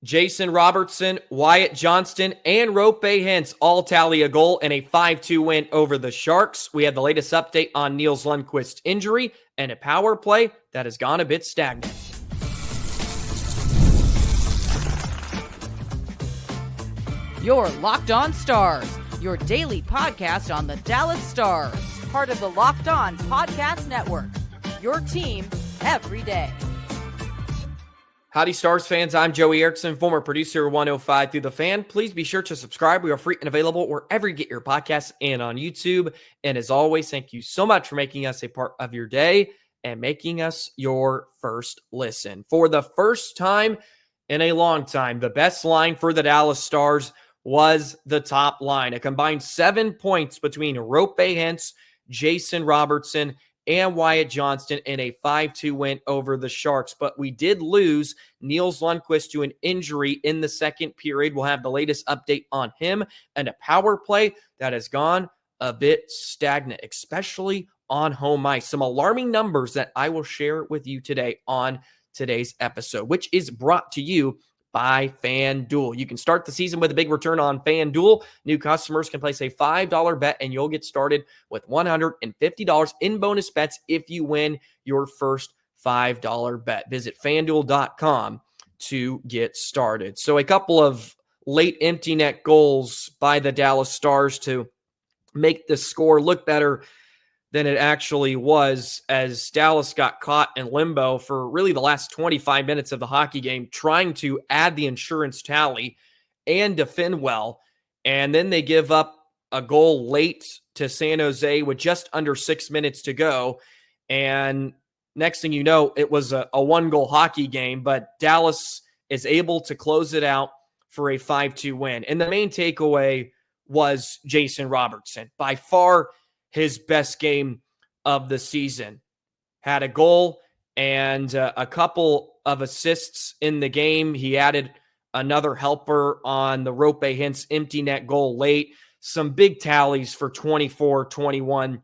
Jason Robertson, Wyatt Johnston, and Roope Hintz all tally a goal in a 5-2 win over the Sharks. We have the latest update on Nils Lundkvist's injury and a power play that has gone a bit stagnant. Your Locked On Stars, your daily podcast on the Dallas Stars. Part of the Locked On Podcast Network, your team every day. Howdy, Stars fans. I'm Joey Erickson, former producer of 105 Through the Fan. Please be sure to subscribe. We are free and available wherever you get your podcasts and on YouTube. And as always, thank you so much for making us a part of your day and making us your first listen. For the first time in a long time, the best line for the Dallas Stars was the top line. A combined 7 points between Roope Hintz, Jason Robertson, and Wyatt Johnston in a 5-2 win over the Sharks. But we did lose Nils Lundkvist to an injury in the second period. We'll have the latest update on him and a power play that has gone a bit stagnant, especially on home ice. Some alarming numbers that I will share with you today on today's episode, which is brought to you by FanDuel. You can start the season with a big return on FanDuel. New customers can place a $5 bet and you'll get started with $150 in bonus bets if you win your first $5 bet. Visit FanDuel.com to get started. So a couple of late empty net goals by the Dallas Stars to make the score look better than it actually was, as Dallas got caught in limbo for really the last 25 minutes of the hockey game, trying to add the insurance tally and defend well. And then they give up a goal late to San Jose with just under 6 minutes to go. And next thing you know, it was a one-goal hockey game, but Dallas is able to close it out for a 5-2 win. And the main takeaway was Jason Robertson, by far his best game of the season. Had a goal and a couple of assists in the game. He added another helper on the Roope Hintz empty net goal late. Some big tallies for 24, 21,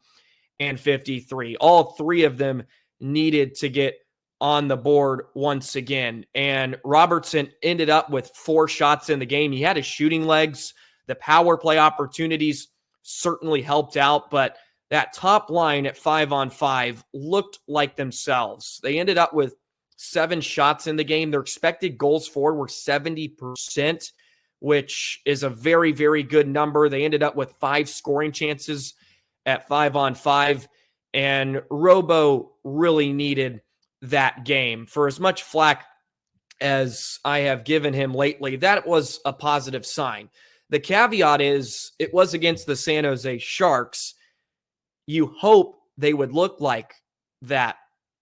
and 53. All three of them needed to get on the board once again. And Robertson ended up with 4 shots in the game. He had his shooting legs. The power play opportunities certainly helped out, but that top line at 5-on-5 looked like themselves. They ended up with 7 shots in the game. Their expected goals for were 70%, which is a very, very good number. They ended up with 5 scoring chances at 5-on-5, and Robo really needed that game. For as much flack as I have given him lately, that was a positive sign. The caveat is it was against the San Jose Sharks. You hope they would look like that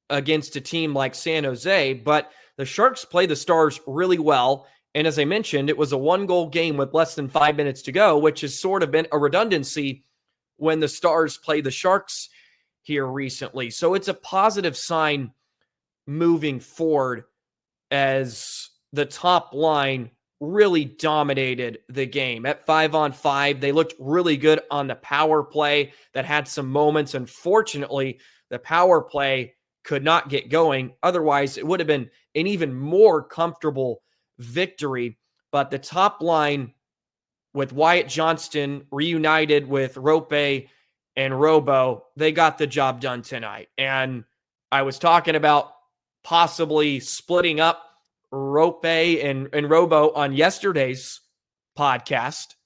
against a team like San Jose, but the Sharks play the Stars really well. And as I mentioned, it was a 1-goal game with less than 5 minutes to go, which has sort of been a redundancy when the Stars play the Sharks here recently. So it's a positive sign moving forward as the top line really dominated the game. At 5-on-5, they looked really good on the power play that had some moments. Unfortunately, the power play could not get going. Otherwise, it would have been an even more comfortable victory. But the top line with Wyatt Johnston reunited with Roope and Robo, they got the job done tonight. And I was talking about possibly splitting up Roope and Robo on yesterday's podcast,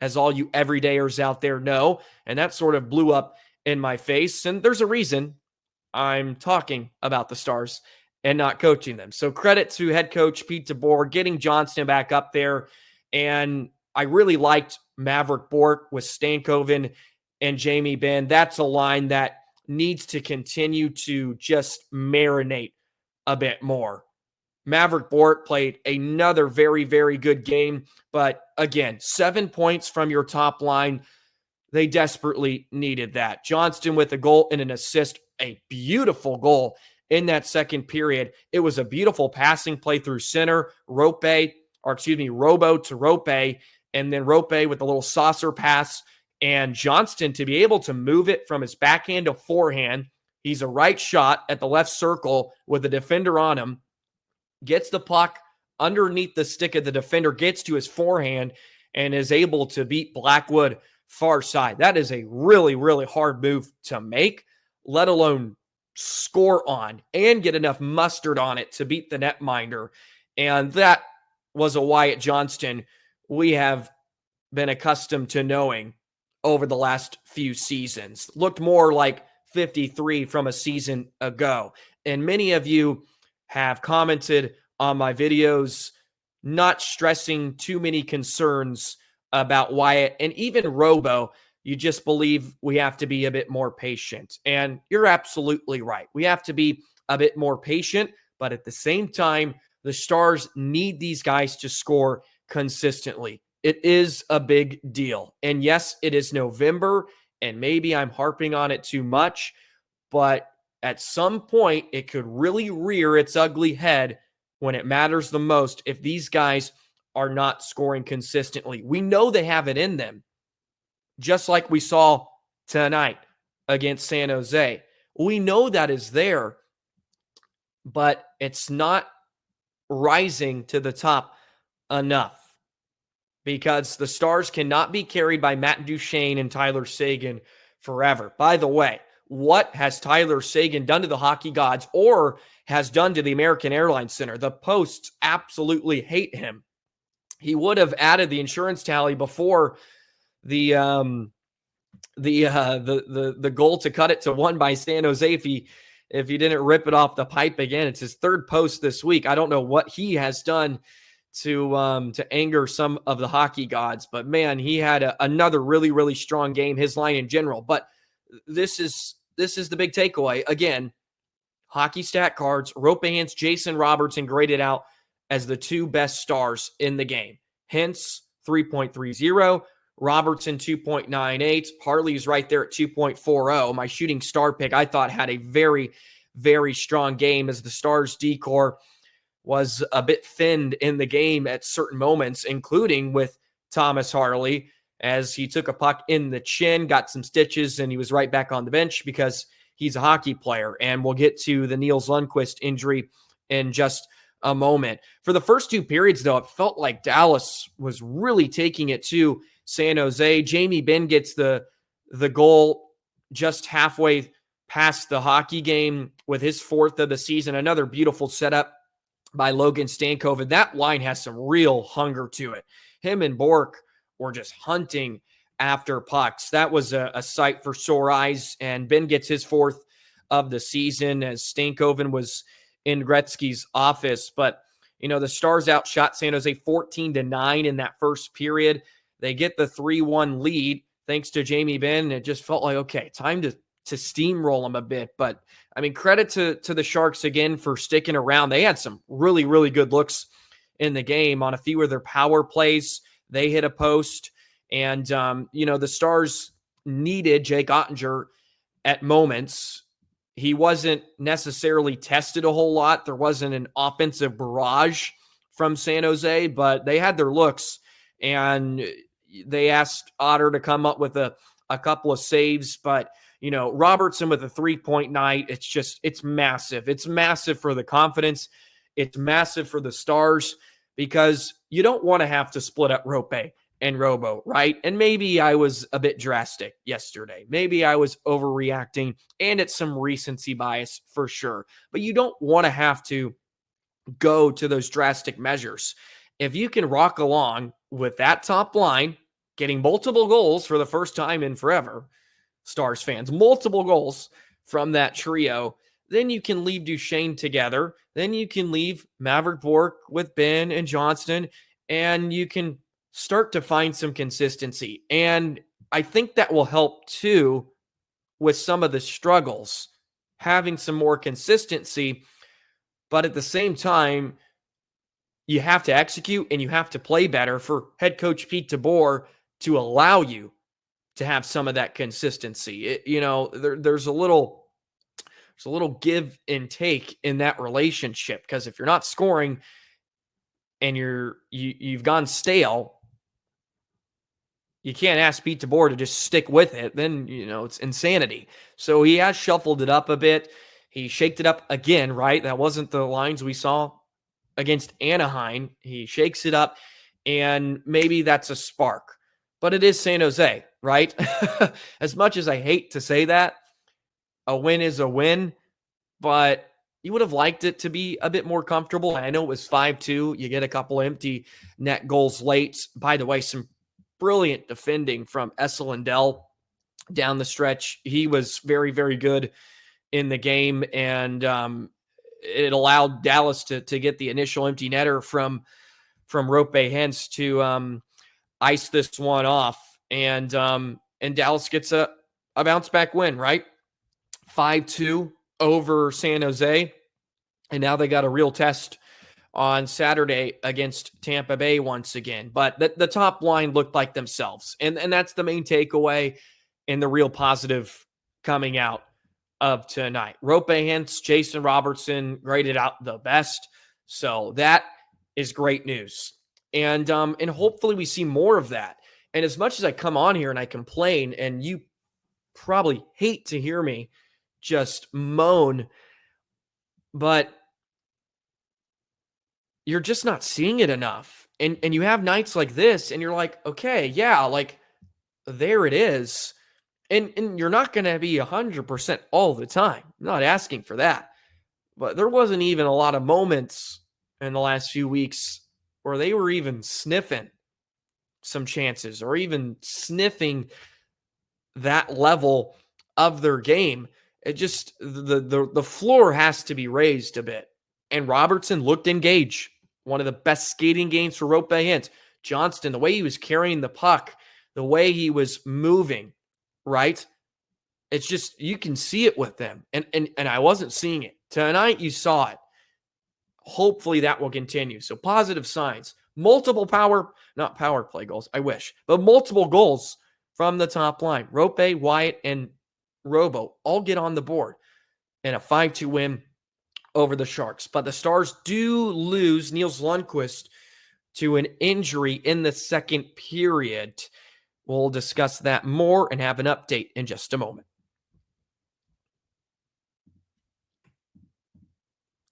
as all you everydayers out there know, and that sort of blew up in my face. And there's a reason I'm talking about the Stars and not coaching them. So credit to head coach Pete DeBoer getting Johnston back up there. And I really liked Mavrik Bourque with Stankoven and Jamie Benn. That's a line that needs to continue to just marinate a bit more. Mavrik Bourque played another very, very good game. But again, 7 points from your top line. They desperately needed that. Johnston with a goal and an assist, a beautiful goal in that second period. It was a beautiful passing play through center. Robo to Roope, and then Roope with a little saucer pass, and Johnston to be able to move it from his backhand to forehand. He's a right shot at the left circle with the defender on him. Gets the puck underneath the stick of the defender, gets to his forehand, and is able to beat Blackwood far side. That is a really, really hard move to make, let alone score on and get enough mustard on it to beat the netminder. And that was a Wyatt Johnston we have been accustomed to knowing over the last few seasons. Looked more like 53 from a season ago. And many of you have commented on my videos, not stressing too many concerns about Wyatt and even Robo. You just believe we have to be a bit more patient. And you're absolutely right. We have to be a bit more patient, but at the same time, the Stars need these guys to score consistently. It is a big deal. And yes, it is November, and maybe I'm harping on it too much, but at some point, it could really rear its ugly head when it matters the most if these guys are not scoring consistently. We know they have it in them, just like we saw tonight against San Jose. We know that is there, but it's not rising to the top enough because the Stars cannot be carried by Matt Duchene and Tyler Seguin forever. By the way, what has Tyler Seguin done to the hockey gods or has done to the American Airlines Center? The Posts absolutely hate him. He would have added the insurance tally before the goal to cut it to 1 by San Jose if he didn't rip it off the pipe again. It's his third post this week. I don't know what he has done to anger some of the hockey gods, but man, he had another really, really strong game, his line in general. But this is the big takeaway. Again, hockey stat cards, Roope Hintz, Jason Robertson graded out as the 2 best Stars in the game. Hintz, 3.30. Robertson, 2.98. Harley's right there at 2.40. My shooting star pick, I thought, had a very, very strong game as the Stars' D-core was a bit thinned in the game at certain moments, including with Thomas Harley, as he took a puck in the chin, got some stitches, and he was right back on the bench because he's a hockey player. And we'll get to the Nils Lundkvist injury in just a moment. For the first 2 periods, though, it felt like Dallas was really taking it to San Jose. Jamie Benn gets the goal just halfway past the hockey game with his 4th of the season. Another beautiful setup by Logan Stankoven. That line has some real hunger to it. Him and Bourque were just hunting after pucks. That was a sight for sore eyes, and Ben gets his 4th of the season as Stankoven was in Gretzky's office. But, you know, the Stars outshot San Jose 14-9 in that first period. They get the 3-1 lead thanks to Jamie Benn. It just felt like, okay, time to steamroll them a bit. But, I mean, credit to the Sharks again for sticking around. They had some really, really good looks in the game on a few of their power plays. They hit a post. And, you know, the Stars needed Jake Ottinger at moments. He wasn't necessarily tested a whole lot. There wasn't an offensive barrage from San Jose, but they had their looks. And they asked Otter to come up with a couple of saves. But, you know, Robertson with a 3-point night, it's massive. It's massive for the confidence. It's massive for the Stars because you don't want to have to split up Roope and Robo, right? And maybe I was a bit drastic yesterday. Maybe I was overreacting, and it's some recency bias for sure. But you don't want to have to go to those drastic measures. If you can rock along with that top line, getting multiple goals for the first time in forever, Stars fans, multiple goals from that trio, then you can leave Duchene together. Then you can leave Mavrik Bourque with Ben and Johnston, and you can start to find some consistency. And I think that will help too with some of the struggles, having some more consistency. But at the same time, you have to execute and you have to play better for head coach Pete DeBoer to allow you to have some of that consistency. There's a little give and take in that relationship, because if you're not scoring and you've gone stale, you can't ask Pete DeBoer to just stick with it. Then, it's insanity. So he has shuffled it up a bit. He shaked it up again, right? That wasn't the lines we saw against Anaheim. He shakes it up, and maybe that's a spark. But it is San Jose, right? As much as I hate to say that, a win is a win, but you would have liked it to be a bit more comfortable. I know it was 5-2. You get a couple empty net goals late. By the way, some brilliant defending from Lundell down the stretch. He was very, very good in the game, and it allowed Dallas to get the initial empty netter from Roope Hintz to ice this one off. And Dallas gets a bounce back win, right? 5-2 over San Jose. And now they got a real test on Saturday against Tampa Bay once again. But the top line looked like themselves. And that's the main takeaway and the real positive coming out of tonight. Roope Hintz, Jason Robertson graded out the best. So that is great news. And hopefully we see more of that. And as much as I come on here and I complain, and you probably hate to hear me just moan, but you're just not seeing it enough. And you have nights like this, and you're like, okay, yeah, like there it is. And you're not going to be 100% all the time. I'm not asking for that. But there wasn't even a lot of moments in the last few weeks where they were even sniffing some chances or even sniffing that level of their game. It just, the floor has to be raised a bit. And Robertson looked engaged. One of the best skating games for Roope Hintz. Johnston, the way he was carrying the puck, the way he was moving, right? It's just, you can see it with them. And I wasn't seeing it. Tonight, you saw it. Hopefully that will continue. So positive signs. Multiple not power play goals, I wish, but multiple goals from the top line. Roope, Wyatt, and Robo all get on the board in a 5-2 win over the Sharks. But the Stars do lose Nils Lundkvist to an injury in the second period. We'll discuss that more and have an update in just a moment.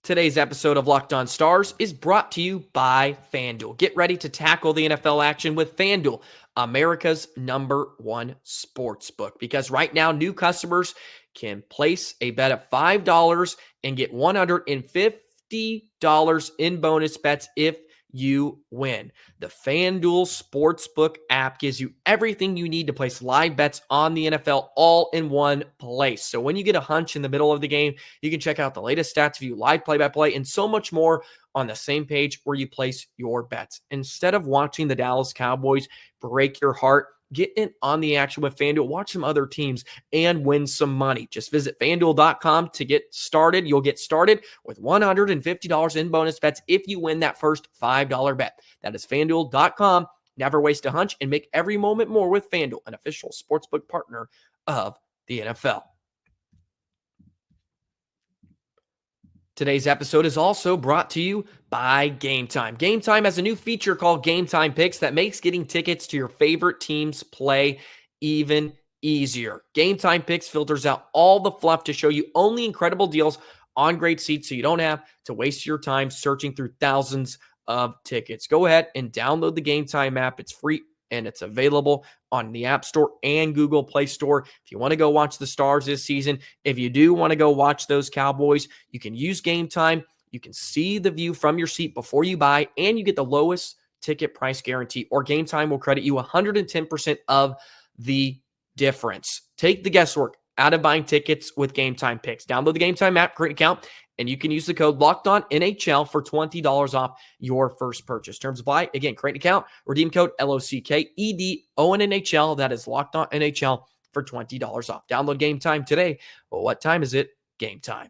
Today's episode of Locked On Stars is brought to you by FanDuel. Get ready to tackle the NFL action with FanDuel, America's #1 sportsbook. Because right now, new customers can place a bet of $5 and get $150 in bonus bets if you win. The FanDuel Sportsbook app gives you everything you need to place live bets on the NFL all in one place. So when you get a hunch in the middle of the game, you can check out the latest stats, view live play-by-play, and so much more on the same page where you place your bets. Instead of watching the Dallas Cowboys break your heart, get in on the action with FanDuel. Watch some other teams and win some money. Just visit FanDuel.com to get started. You'll get started with $150 in bonus bets if you win that first $5 bet. That is FanDuel.com. Never waste a hunch and make every moment more with FanDuel, an official sportsbook partner of the NFL. Today's episode is also brought to you by Game Time. Game Time has a new feature called Game Time Picks that makes getting tickets to your favorite team's play even easier. Game Time Picks filters out all the fluff to show you only incredible deals on great seats so you don't have to waste your time searching through thousands of tickets. Go ahead and download the Game Time app. It's free and it's available on the App Store and Google Play Store. If you want to go watch the Stars this season, if you do want to go watch those Cowboys, you can use Game Time. You can see the view from your seat before you buy, and you get the lowest ticket price guarantee, or Game Time will credit you 110% of the difference. Take the guesswork out of buying tickets with Game Time Picks. Download the Game Time app, create an account, and you can use the code LOCKEDONNHL for $20 off your first purchase. Terms apply. Again, create an account, redeem code LOCKEDONNHL. That is LOCKEDONNHL for $20 off. Download Game Time today. Well, what time is it? Game time.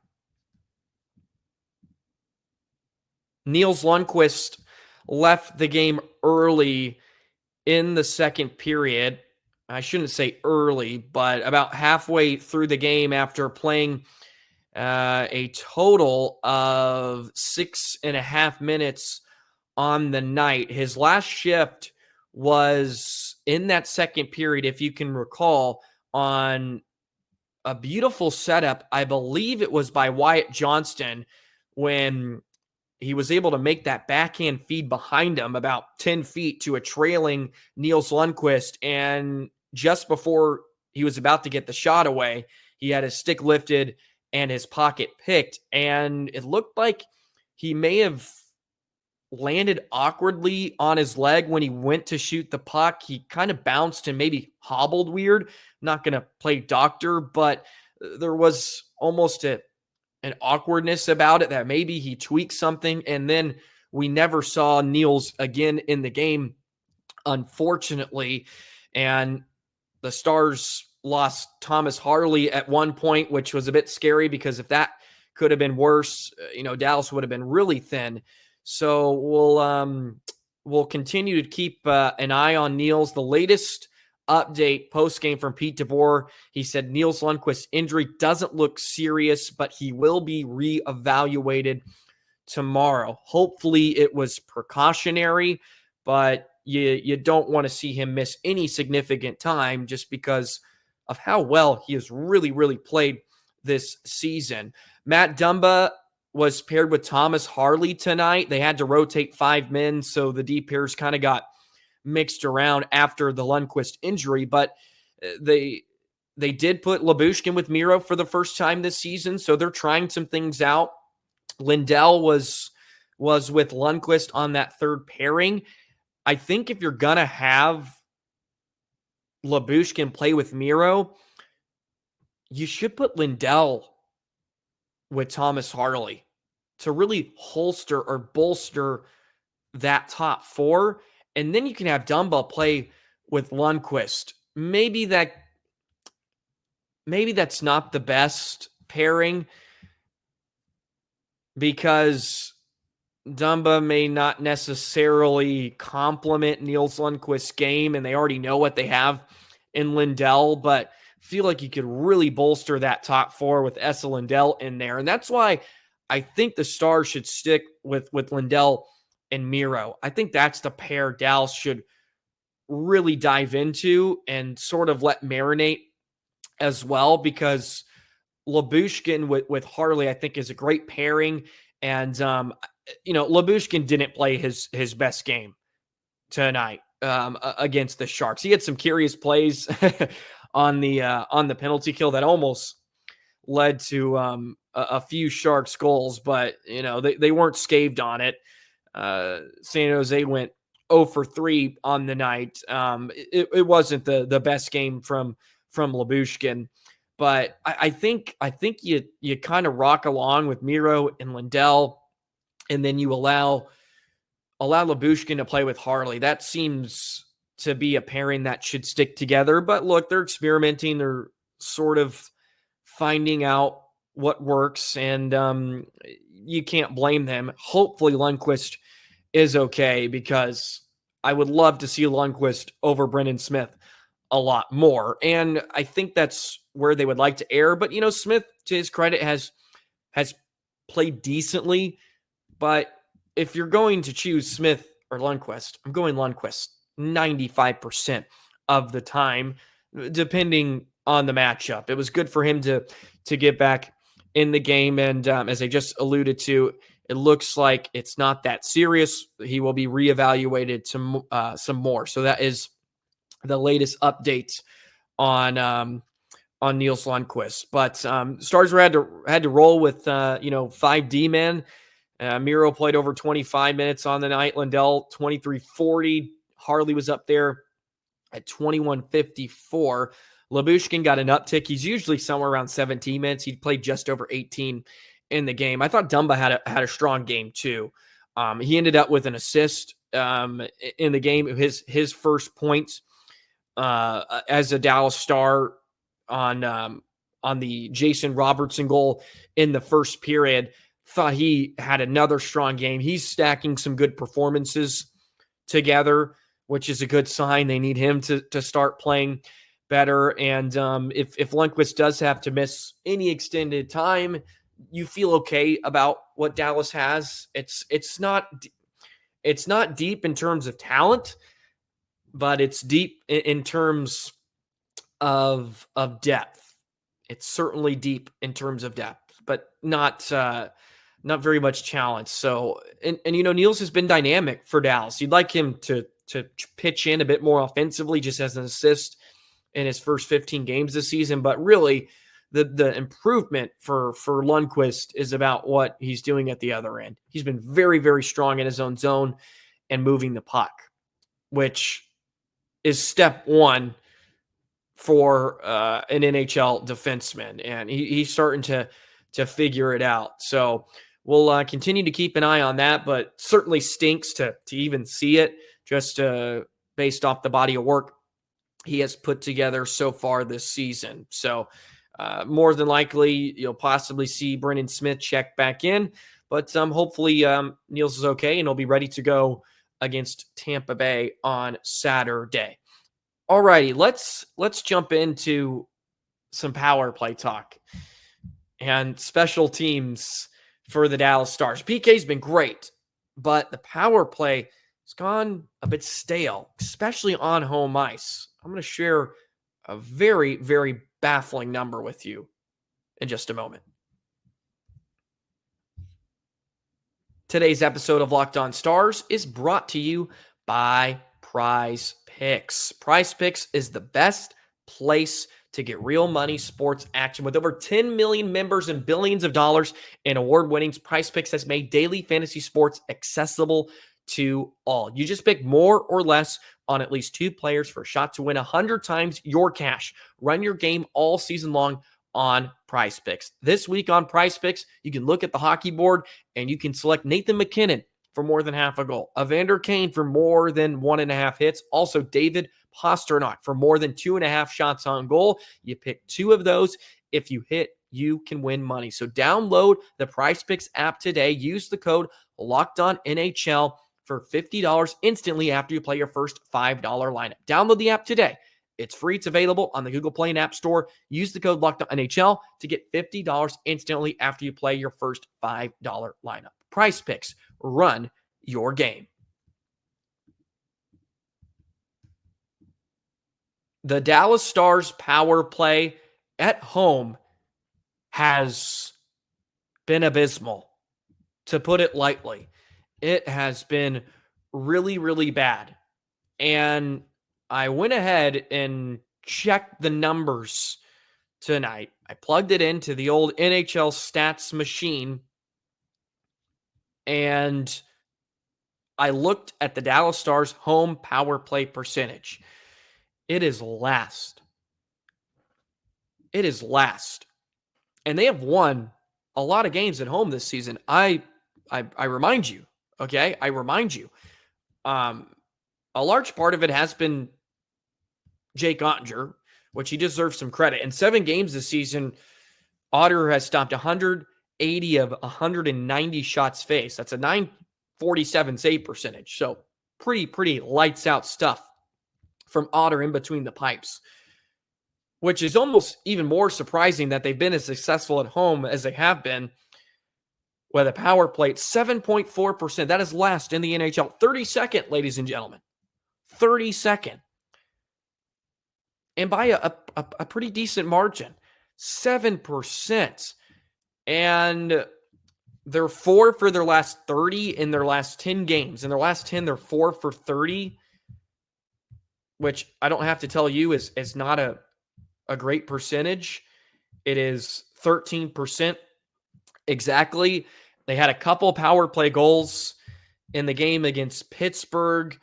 Nils Lundkvist left the game early in the second period. I shouldn't say early, but about halfway through the game after playing a total of 6.5 minutes on the night. His last shift was in that second period, if you can recall, on a beautiful setup. I believe it was by Wyatt Johnston when he was able to make that backhand feed behind him about 10 feet to a trailing Nils Lundkvist. And just before he was about to get the shot away, he had his stick lifted and his pocket picked. And it looked like he may have landed awkwardly on his leg when he went to shoot the puck. He kind of bounced and maybe hobbled weird. I'm not going to play doctor, but there was almost an awkwardness about it that maybe he tweaked something. And then we never saw Nils again in the game, unfortunately. And the Stars lost Thomas Harley at one point, which was a bit scary because if that could have been worse, Dallas would have been really thin. So we'll continue to keep an eye on Nils. The latest update post-game from Pete DeBoer, he said Nils Lundkvist's injury doesn't look serious, but he will be reevaluated tomorrow. Hopefully it was precautionary, but you don't want to see him miss any significant time just because of how well he has really, really played this season. Matt Dumba was paired with Thomas Harley tonight. They had to rotate 5 men, so the D pairs kind of got mixed around after the Lundkvist injury, but they did put Lyubushkin with Miro for the first time this season, so they're trying some things out. Lindell was with Lundkvist on that third pairing. I think if you're going to have Lyubushkin play with Miro, you should put Lindell with Thomas Harley to really holster or bolster that top four. And then you can have Dumba play with Lundkvist. Maybe that's not the best pairing because Dumba may not necessarily complement Nils Lundkvist's game, and they already know what they have in Lindell, but feel like you could really bolster that top four with Esa Lindell in there. And that's why I think the Stars should stick with Lindell and Miro. I think that's the pair Dallas should really dive into and sort of let marinate as well, because Lyubushkin with Harley, I think, is a great pairing. And, Lyubushkin didn't play his best game tonight against the Sharks. He had some curious plays on the penalty kill that almost led to a few Sharks goals, but they weren't scathed on it. San Jose went 0 for 3 on the night. It wasn't the best game from Lyubushkin, but I think you kind of rock along with Miro and Lindell, and then you allow Lyubushkin to play with Harley. That seems to be a pairing that should stick together. But look, they're experimenting. They're sort of finding out what works, and you can't blame them. Hopefully Lundkvist is okay, because I would love to see Lundkvist over Brendan Smith a lot more. And I think that's where they would like to err. But, Smith, to his credit, has played decently. But if you're going to choose Smith or Lundkvist, I'm going Lundkvist 95% of the time, depending on the matchup. It was good for him to get back in the game. And as I just alluded to, it looks like it's not that serious. He will be reevaluated some more. So that is the latest updates on Nils Lundkvist. But Stars had to roll with 5 D-men. Miro played over 25 minutes on the night. Lindell 23:40. Harley was up there at 21:54. Lyubushkin got an uptick. He's usually somewhere around 17 minutes. He played just over 18 in the game. I thought Dumba had a strong game too. He ended up with an assist in the game. His first points as a Dallas Star on the Jason Robertson goal in the first period. Thought he had another strong game. He's stacking some good performances together, which is a good sign. They need him to start playing better. And if Lundkvist does have to miss any extended time, you feel okay about what Dallas has. It's not deep in terms of talent, but it's deep in terms of depth. It's certainly deep in terms of depth, but not not very much challenge. So, and Nils has been dynamic for Dallas. You'd like him to pitch in a bit more offensively, just as an assist in his first 15 games this season. But really, the improvement for Lundkvist is about what he's doing at the other end. He's been very, very strong in his own zone and moving the puck, which is step one for an NHL defenseman. And he's starting to figure it out. So we'll continue to keep an eye on that, but certainly stinks to even see it just based off the body of work he has put together so far this season. So more than likely, you'll possibly see Brendan Smith check back in, but hopefully Nils is okay and he'll be ready to go against Tampa Bay on Saturday. All righty, let's jump into some power play talk and special teams for the Dallas Stars. PK's been great, but the power play has gone a bit stale, especially on home ice. I'm going to share a very, very baffling number with you in just a moment. Today's episode of Locked On Stars is brought to you by Prize Picks. Prize Picks is the best place to get real money sports action. With over 10 million members and billions of dollars in award winnings, Prize Picks has made daily fantasy sports accessible to all. You just pick more or less on at least 2 players for a shot to win 100 times your cash. Run your game all season long on Prize Picks. This week on Prize Picks, you can look at the hockey board and you can select Nathan MacKinnon for more than half a goal, Evander Kane for more than 1.5 hits, also David Pastrnak for more than 2.5 shots on goal. You pick 2 of those. If you hit, you can win money. So download the Prize Picks app today. Use the code LOCKEDONNHL for $50 instantly after you play your first $5 lineup. Download the app today. It's free. It's available on the Google Play and App Store. Use the code LOCKEDONNHL to get $50 instantly after you play your first $5 lineup. Prize Picks. Run your game. The Dallas Stars power play at home has been abysmal, to put it lightly. It has been really, really bad. And I went ahead and checked the numbers tonight. I plugged it into the old NHL stats machine, and I looked at the Dallas Stars home power play percentage. It is last. It is last. And they have won a lot of games at home this season. I remind you, okay? I remind you. A large part of it has been Jake Ottinger, which he deserves some credit. In 7 games this season, Otter has stopped 180 of 190 shots faced. That's a .947 save percentage. So pretty lights out stuff from Otter in between the pipes, which is almost even more surprising that they've been as successful at home as they have been with a power play. 7.4%. That is last in the NHL. 32nd, ladies and gentlemen. 32nd. And by a pretty decent margin. 7%. And they're 4 for their last 30 in their last 10 games. In their last 10, they're 4 for 30, which I don't have to tell you is not a great percentage. It is 13% exactly. They had a couple power play goals in the game against Pittsburgh,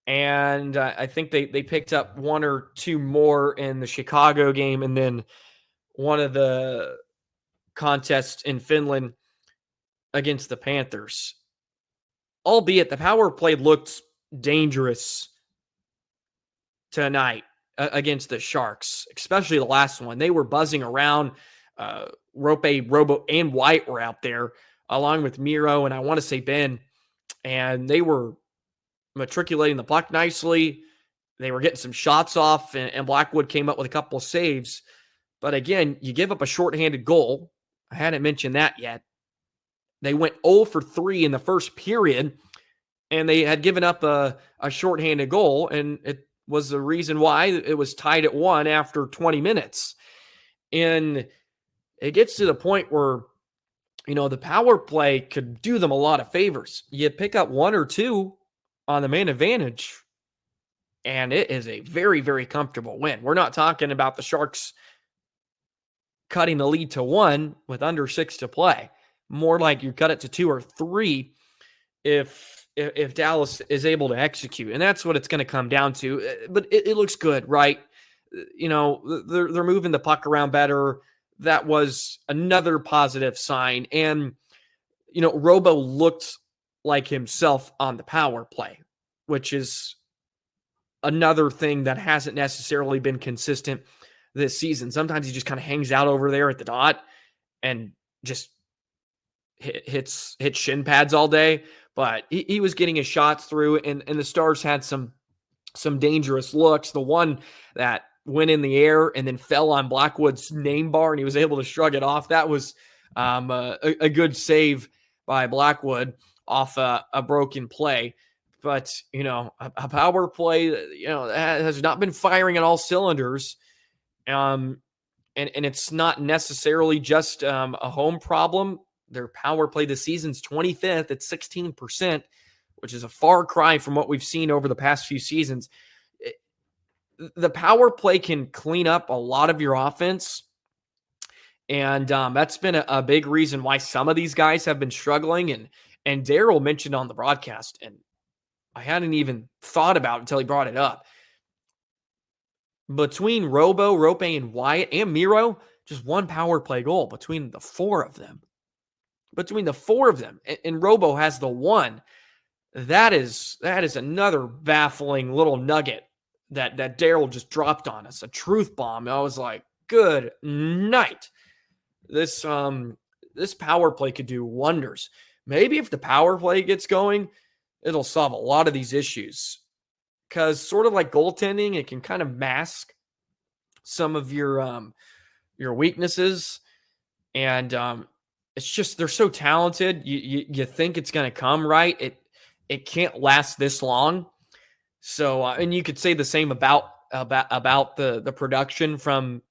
and I think they picked up 1 or 2 more in the Chicago game, and then one of the contests in Finland against the Panthers. Albeit the power play looked dangerous tonight against the Sharks, especially the last one. They were buzzing around. Roope, Robo, and Wyatt were out there, along with Miro, and I want to say Ben, and they were matriculating the puck nicely. They were getting some shots off, and Blackwood came up with a couple of saves. But again, you give up a shorthanded goal. I hadn't mentioned that yet. They went 0 for 3 in the first period, and they had given up a shorthanded goal, and it was the reason why it was tied at 1 after 20 minutes. And it gets to the point where the power play could do them a lot of favors. You pick up 1 or 2 on the man advantage, and it is a very, very comfortable win. We're not talking about the Sharks cutting the lead to 1 with under 6 to play. More like you cut it to 2 or 3 if Dallas is able to execute. And that's what it's going to come down to. But it looks good, right? They're moving the puck around better. That was another positive sign. And, Robo looked like himself on the power play, which is another thing that hasn't necessarily been consistent this season. Sometimes he just kind of hangs out over there at the dot and just hits shin pads all day. But he was getting his shots through, and the Stars had some dangerous looks. The one that went in the air and then fell on Blackwood's name bar, and he was able to shrug it off. That was a good save by Blackwood off a broken play. But, a power play, has not been firing on all cylinders. And it's not necessarily just a home problem. Their power play this season's 25th at 16%, which is a far cry from what we've seen over the past few seasons. The power play can clean up a lot of your offense. And that's been a big reason why some of these guys have been struggling. And Daryl mentioned on the broadcast, and I hadn't even thought about it until he brought it up. Between Roope, and Wyatt and Miro, just 1 power play goal between the 4 of them. And Robo has the 1. That is another baffling little nugget that Daryl just dropped on us, a truth bomb. I was like, good night. This power play could do wonders. Maybe if the power play gets going, it'll solve a lot of these issues. Because sort of like goaltending, it can kind of mask some of your weaknesses. And it's just, they're so talented. You think it's going to come, right? It can't last this long. So, and you could say the same about the production from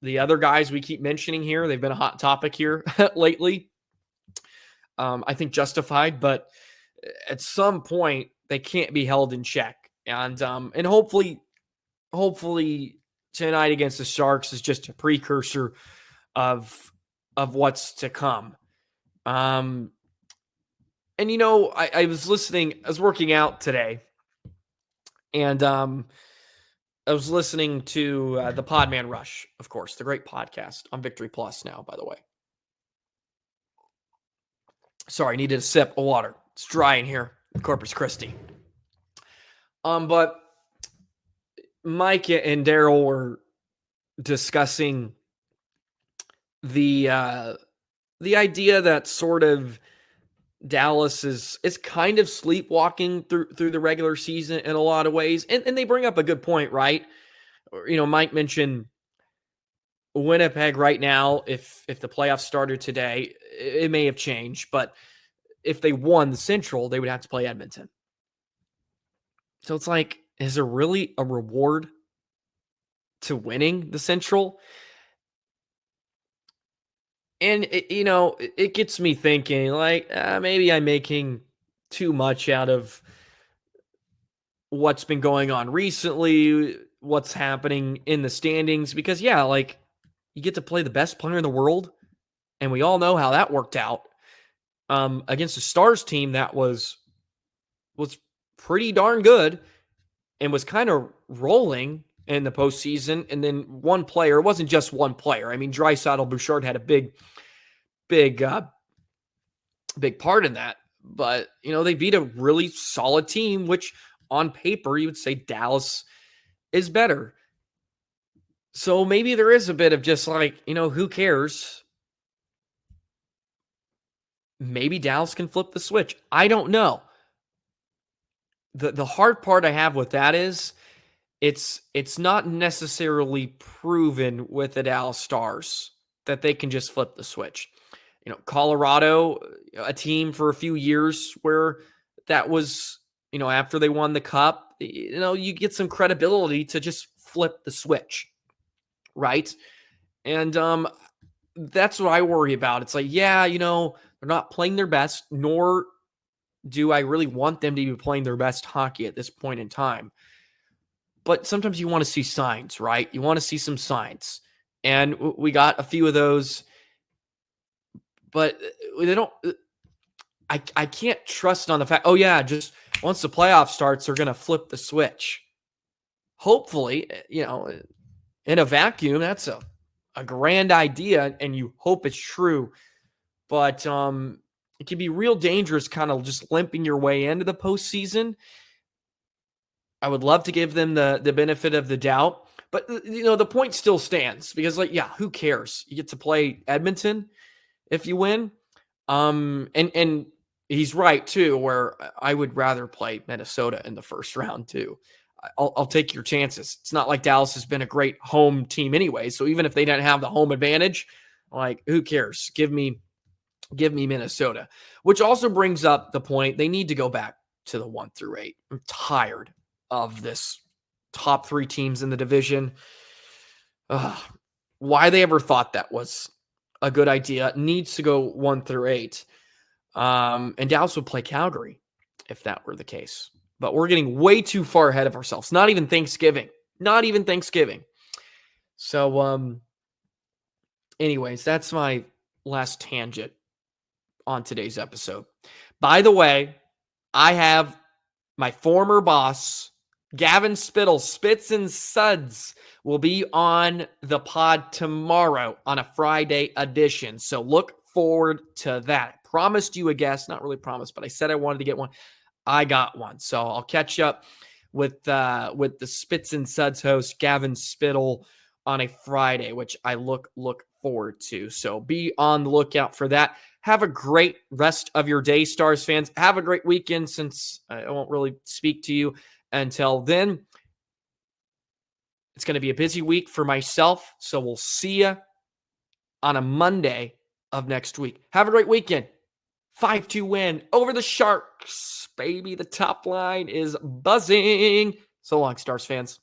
the other guys we keep mentioning here. They've been a hot topic here lately. I think justified, but at some point they can't be held in check. And hopefully tonight against the Sharks is just a precursor of what's to come. And I was working out today, and I was listening to the Podman Rush, of course, the great podcast on Victory Plus now, by the way. Sorry, I needed a sip of water. It's dry in here in Corpus Christi. But Mike and Daryl were discussing the idea that sort of Dallas is kind of sleepwalking through the regular season in a lot of ways. And they bring up a good point, right? Mike mentioned Winnipeg right now, if the playoffs started today, it may have changed, but if they won the Central, they would have to play Edmonton. So it's like, is there really a reward to winning the Central? And, it gets me thinking, like, maybe I'm making too much out of what's been going on recently, what's happening in the standings, because, yeah, like, you get to play the best player in the world, and we all know how that worked out against a Stars team that was pretty darn good and was kind of rolling in the postseason. And then one player, it wasn't just one player. I mean, Draisaitl, Bouchard had a big part in that. But, they beat a really solid team, which on paper, you would say Dallas is better. So maybe there is a bit of just like, who cares? Maybe Dallas can flip the switch. I don't know. The hard part I have with that is it's not necessarily proven with the Dallas Stars that they can just flip the switch. Colorado, a team for a few years where that was, after they won the cup, you get some credibility to just flip the switch, right? And that's what I worry about. It's like, yeah, they're not playing their best, nor do I really want them to be playing their best hockey at this point in time. But sometimes you want to see signs, right? You want to see some signs. And we got a few of those, but they don't. I can't trust on the fact, just once the playoff starts, they're going to flip the switch. Hopefully, in a vacuum, that's a grand idea, and you hope it's true. But it can be real dangerous kind of just limping your way into the postseason. I would love to give them the benefit of the doubt. But, the point still stands because, who cares? You get to play Edmonton if you win. And he's right, too, where I would rather play Minnesota in the first round, too. I'll take your chances. It's not like Dallas has been a great home team anyway. So even if they didn't have the home advantage, who cares? Give me Minnesota, which also brings up the point they need to go back to the 1 through 8. I'm tired of this top 3 teams in the division. Why they ever thought that was a good idea. It needs to go 1 through 8. And Dallas would play Calgary if that were the case. But we're getting way too far ahead of ourselves. Not even Thanksgiving. So, anyways, that's my last tangent on today's episode. By the way, I have my former boss, Gavin Spittle, Spits and Suds, will be on the pod tomorrow on a Friday edition. So look forward to that. I promised you a guest. Not really promised, but I said I wanted to get one. I got one. So I'll catch up with the Spits and Suds host, Gavin Spittle, on a Friday, which I look forward to. So be on the lookout for that. Have a great rest of your day, Stars fans. Have a great weekend, since I won't really speak to you until then. It's going to be a busy week for myself, so we'll see you on a Monday of next week. Have a great weekend. 5-2 win over the Sharks, baby. The top line is buzzing. So long, Stars fans.